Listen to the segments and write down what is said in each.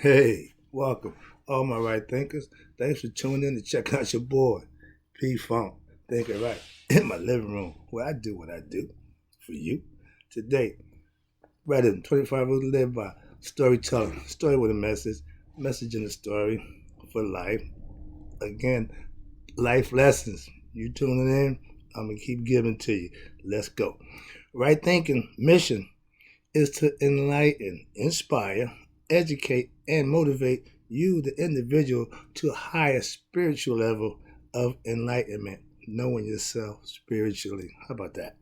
Hey, welcome, all my right thinkers. Thanks for tuning in to check out your boy, P Funk, Thinking Right, in my living room where I do what I do for you. Today, right in 25 rules to live by, storytelling, story with a message in the story for life. Again, life lessons. You tuning in, I'm going to keep giving to you. Let's go. Right thinking mission is to enlighten, inspire, educate, and motivate you, the individual, to a higher spiritual level of enlightenment, knowing yourself spiritually. How about that?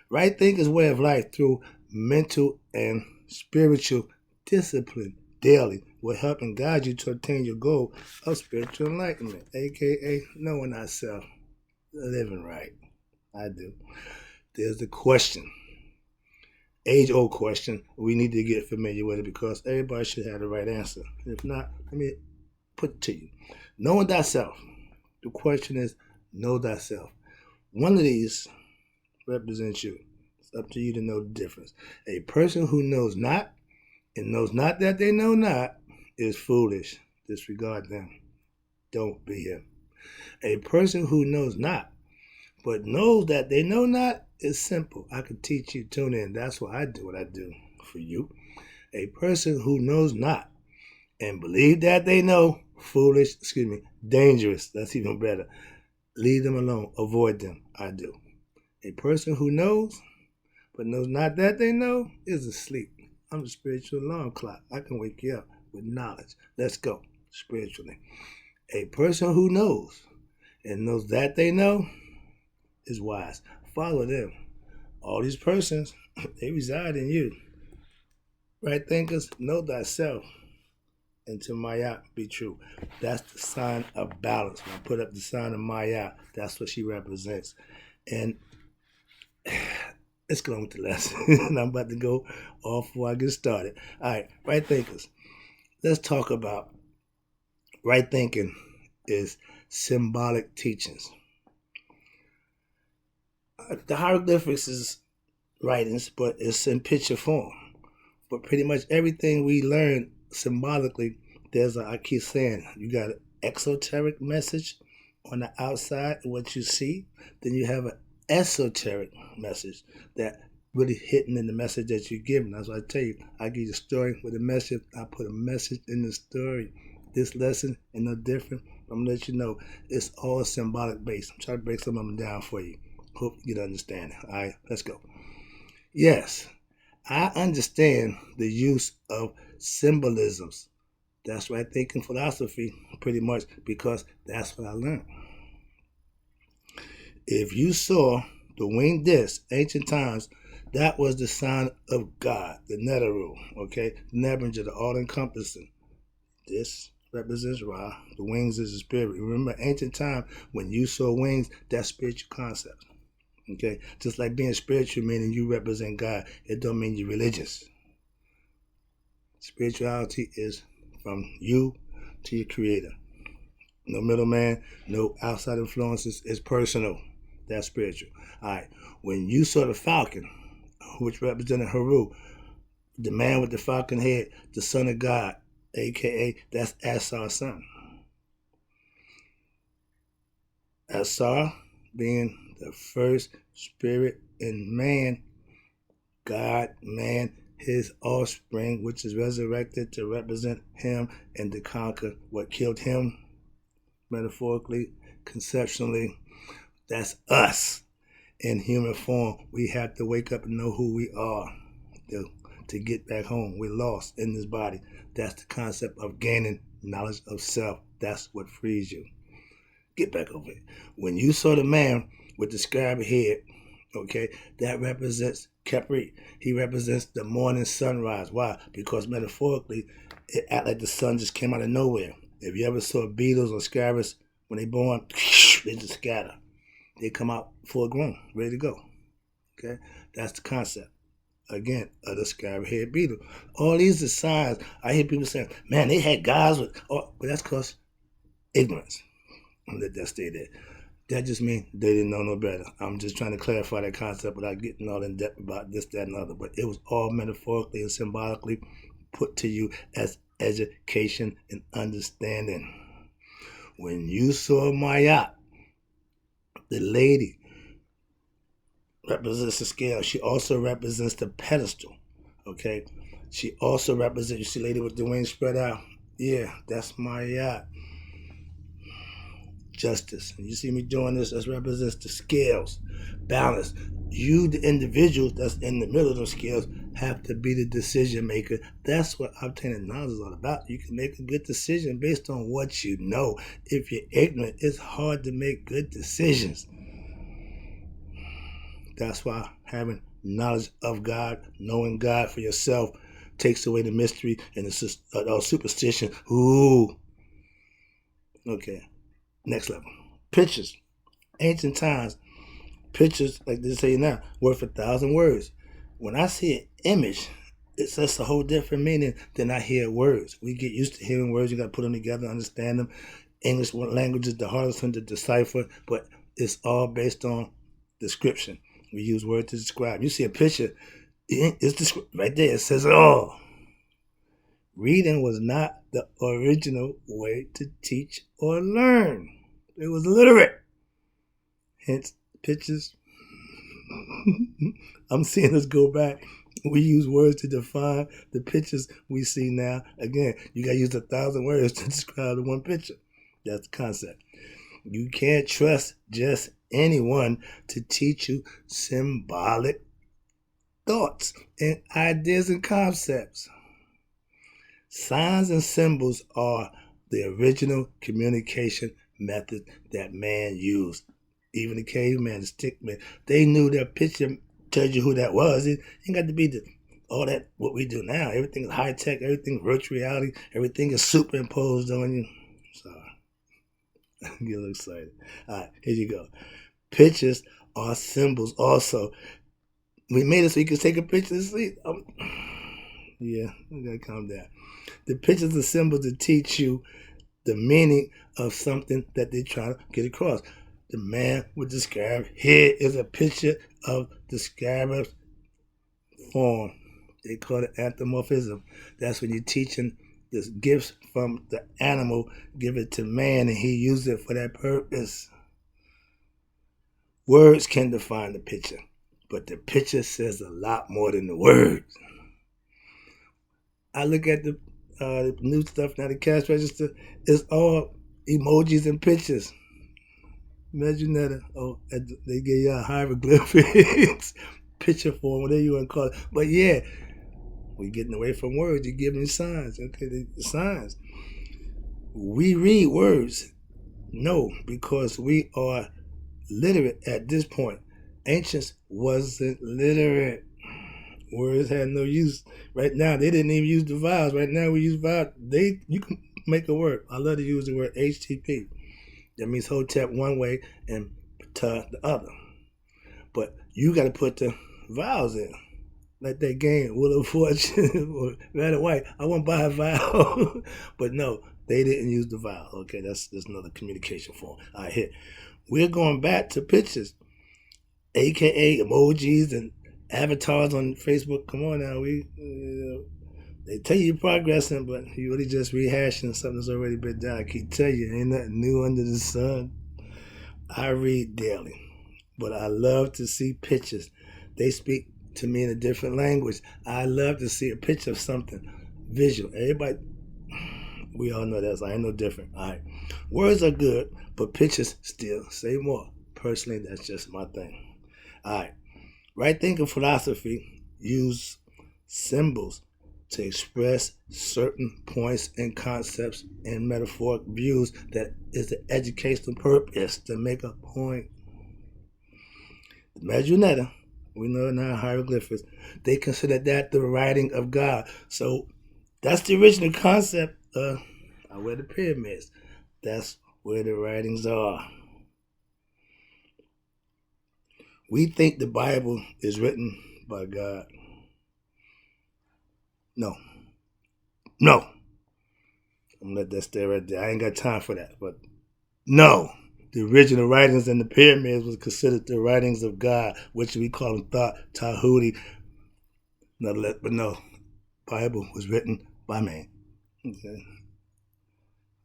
Right thinking way of life through mental and spiritual discipline daily will help and guide you to attain your goal of spiritual enlightenment, aka knowing ourselves, living right. I do. There's the question, age old question. We need to get familiar with it because everybody should have the right answer. If not, let me put it to you. Knowing thyself. The question is, know thyself. One of these represents you. It's up to you to know the difference. A person who knows not and knows not that they know not is foolish. Disregard them. Don't be him. A person who knows not but knows that they know not is simple. I can teach you. Tune in. That's why I do what I do for you. A person who knows not and believe that they know, foolish, dangerous. That's even better. Leave them alone. Avoid them. I do. A person who knows but knows not that they know is asleep. I'm a spiritual alarm clock. I can wake you up with knowledge. Let's go spiritually. A person who knows and knows that they know is wise. Follow them. All these persons, they reside in you. Right thinkers, know thyself. And to Maya, be true. That's the sign of balance. When I put up the sign of Maya, that's what she represents. And let's go on with the lesson. And I'm about to go off before I get started. All right, right thinkers. Let's talk about right thinking is symbolic teachings. The hieroglyphics is writings, but it's in picture form. But pretty much everything we learn symbolically, I keep saying, you got an exoteric message on the outside, what you see. Then you have an esoteric message that really hitting in the message that you're giving. That's what I tell you. I give you a story with a message. I put a message in the story. This lesson is no different. I'm going to let you know it's all symbolic based. I'm trying to break some of them down for you. Hope you get understanding. All right, let's go. Yes, I understand the use of symbolisms. That's right thinking philosophy, pretty much, because that's what I learned. If you saw the winged disc, ancient times, that was the sign of God, the Neteru, okay? The Nebringer, the all-encompassing. This represents Ra. The wings is the spirit. Remember, ancient time, when you saw wings, that's spiritual concept. Okay, just like being spiritual, meaning you represent God, it don't mean you're religious. Spirituality is from you to your creator. No middleman, no outside influences. It's personal. That's spiritual. All right. When you saw the falcon, which represented Haru, the man with the falcon head, the son of God, aka that's Asar's son. Asar being the first spirit in man, God, man, his offspring, which is resurrected to represent him and to conquer what killed him, metaphorically, conceptually. That's us in human form. We have to wake up and know who we are to get back home. We're lost in this body. That's the concept of gaining knowledge of self. That's what frees you. Get back over it. When you saw the man with the scarab head, okay, that represents Capri. He represents the morning sunrise. Why? Because metaphorically, it acts like the sun just came out of nowhere. If you ever saw beetles or scarabs, when they born, they just scatter. They come out full grown, ready to go. Okay, that's the concept. Again, of the scarab head beetle. All these are signs. I hear people saying, "Man, they had guys with," but that's because ignorance. I'll let that stay there. That just means they didn't know no better. I'm just trying to clarify that concept without getting all in depth about this, that, and other. But it was all metaphorically and symbolically put to you as education, and understanding. When you saw Mayat, the lady represents the scale. She also represents the pedestal. Okay? She also represents, you see lady with the wings spread out? Yeah, that's Mayat. Justice. And you see me doing this, that represents the scales. Balance. You, the individual that's in the middle of those scales, have to be the decision maker. That's what obtaining knowledge is all about. You can make a good decision based on what you know. If you're ignorant, it's hard to make good decisions. That's why having knowledge of God, knowing God for yourself, takes away the mystery and the superstition. Ooh. Okay. Next level. Pictures. Ancient times, pictures, like they say now, worth 1,000 words. When I see an image, it says a whole different meaning than I hear words. We get used to hearing words. You got to put them together, understand them. English language is the hardest one to decipher, but it's all based on description. We use words to describe. You see a picture, it's right there. It says it all. Reading was not the original way to teach or learn. It was literate. Hence, pictures. I'm seeing us go back. We use words to define the pictures we see now. Again, you got to use 1,000 words to describe the one picture. That's the concept. You can't trust just anyone to teach you symbolic thoughts and ideas and concepts. Signs and symbols are the original communication method that man used. Even the caveman, the stickman, they knew their picture tells you who that was. It ain't got to be all that what we do now. Everything is high tech, everything is virtual reality, everything is superimposed on you. Sorry. Get a little excited. Alright, here you go. Pictures are symbols also. We made it so you can take a picture and sleep. Yeah, you gotta calm down. The pictures are symbols to teach you the meaning of something that they try to get across. The man with the scarab. Here is a picture of the scarab's form. They call it anthropomorphism. That's when you're teaching the gifts from the animal, give it to man, and he uses it for that purpose. Words can define the picture, but the picture says a lot more than the words. I look at the new stuff now, the cash register, it's all emojis and pictures. Imagine that. They gave you hieroglyphics, picture form, whatever you want to call it. But yeah, we're getting away from words. You're giving signs. Okay, the signs. We read words. No, because we are literate at this point. Ancients wasn't literate. Words had no use. Right now, they didn't even use the vowels. Right now, we use vowels. You can make a word. I love to use the word HTP. That means Hotep one way and Ptah the other. But you got to put the vowels in. Like that game, Wheel of Fortune, or Red and White. I won't buy a vowel. But no, they didn't use the vowel. Okay, that's another communication form. All right, here. We're going back to pictures, a.k.a. emojis and avatars on Facebook. Come on now. They tell you you're progressing, but you really just rehashing something that's already been done. I keep telling you, ain't nothing new under the sun. I read daily, but I love to see pictures. They speak to me in a different language. I love to see a picture of something visual. Everybody, we all know that. I ain't no different. All right. Words are good, but pictures still say more. Personally, that's just my thing. All right. Right thinking philosophy use symbols to express certain points and concepts and metaphoric views that is the educational purpose to make a point. The Medjugorje, we know now hieroglyphics, they consider that the writing of God. So that's the original concept of where the pyramids. That's where the writings are. We think the Bible is written by God. No. I'm gonna let that stay right there. I ain't got time for that. But no. The original writings in the pyramids was considered the writings of God, which we call them Thought, Tahuti. But no. Bible was written by man. Okay.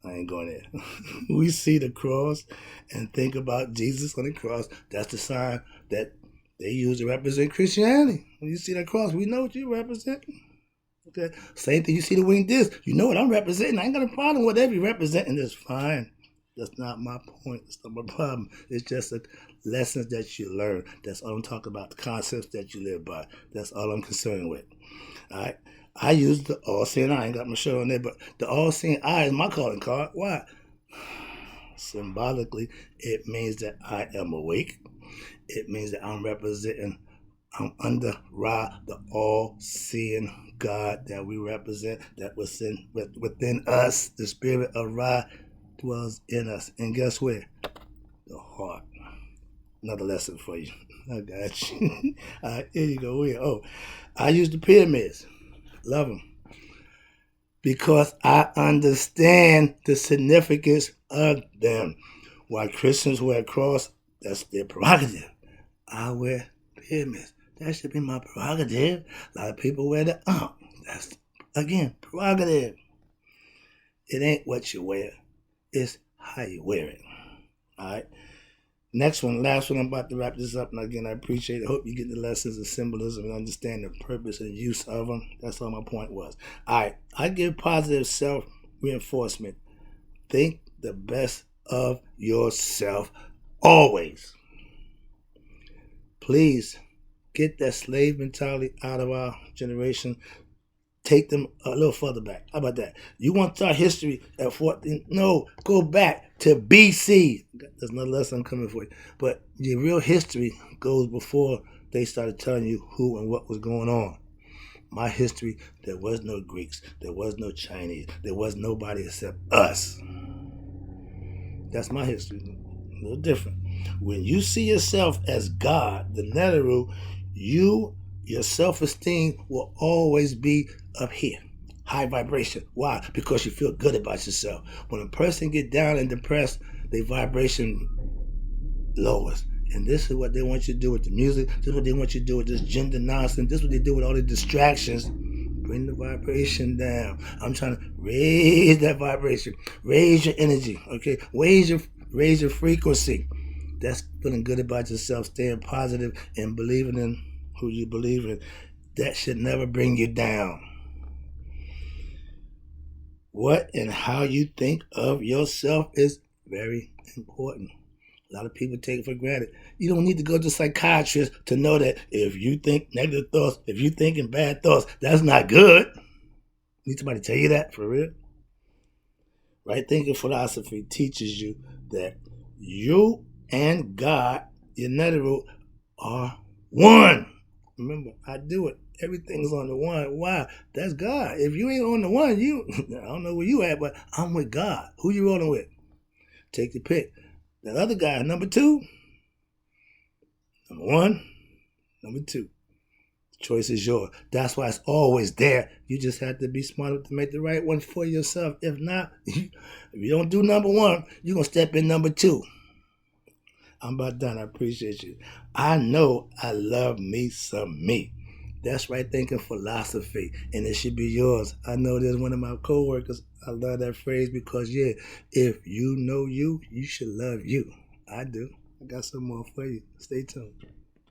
I ain't going there. We see the cross and think about Jesus on the cross. That's the sign that they use to represent Christianity. When you see that cross, we know what you represent. Okay. Same thing. You see the winged disc. You know what I'm representing. I ain't got a problem with whatever you're representing. It's fine. That's not my point. That's not my problem. It's just the lessons that you learn. That's all I'm talking about. The concepts that you live by. That's all I'm concerned with. All right. I use the all-seeing eye. I ain't got my shirt on there, but the all-seeing eye is my calling card. Why? Symbolically, it means that I am awake. It means that I'm under Ra, the all-seeing God that we represent, that was within us. The spirit of Ra dwells in us. And guess where? The heart. Another lesson for you. I got you. All right, here you go. Oh, I use the pyramids. Love them. Because I understand the significance of them. While Christians wear a cross, that's their prerogative. I wear pyramids. That should be my prerogative. A lot of people wear the That's, again, prerogative. It ain't what you wear. It's how you wear it. All right? Next one, last one, I'm about to wrap this up. And again, I appreciate it. I hope you get the lessons of symbolism and understand the purpose and use of them. That's all my point was. All right, I give positive self-reinforcement. Think the best of yourself always. Please get that slave mentality out of our generation. Take them a little further back. How about that? You want to start history at 14? No, go back to BC. There's another lesson I'm coming for you. But the real history goes before they started telling you who and what was going on. My history, there was no Greeks. There was no Chinese. There was nobody except us. That's my history. A little different. When you see yourself as God, the Neteru, your self-esteem will always be up here. High vibration. Why? Because you feel good about yourself. When a person get down and depressed, their vibration lowers. And this is what they want you to do with the music. This is what they want you to do with this gender nonsense. This is what they do with all the distractions. Bring the vibration down. I'm trying to raise that vibration. Raise your energy. Okay? Raise your frequency. That's feeling good about yourself, staying positive and believing in who you believe in. That should never bring you down. What and how you think of yourself is very important. A lot of people take it for granted. You don't need to go to a psychiatrist to know that if you think negative thoughts, if you're thinking bad thoughts, that's not good. Need somebody to tell you that for real? Right thinking philosophy teaches you that you and God, your Neteru, are one. Remember, I do it. Everything's on the one. Why? That's God. If you ain't on the one, I don't know where you at, but I'm with God. Who you rolling with? Take your pick. That other guy, number two. Number one, number two. The choice is yours. That's why it's always there. You just have to be smart to make the right one for yourself. If not, if you don't do number one, you're going to step in number two. I'm about done. I appreciate you. I know I love me some me. That's right thinking philosophy, and it should be yours. I know there's one of my coworkers. I love that phrase because, yeah, if you know you, you should love you. I do. I got some more for you. Stay tuned.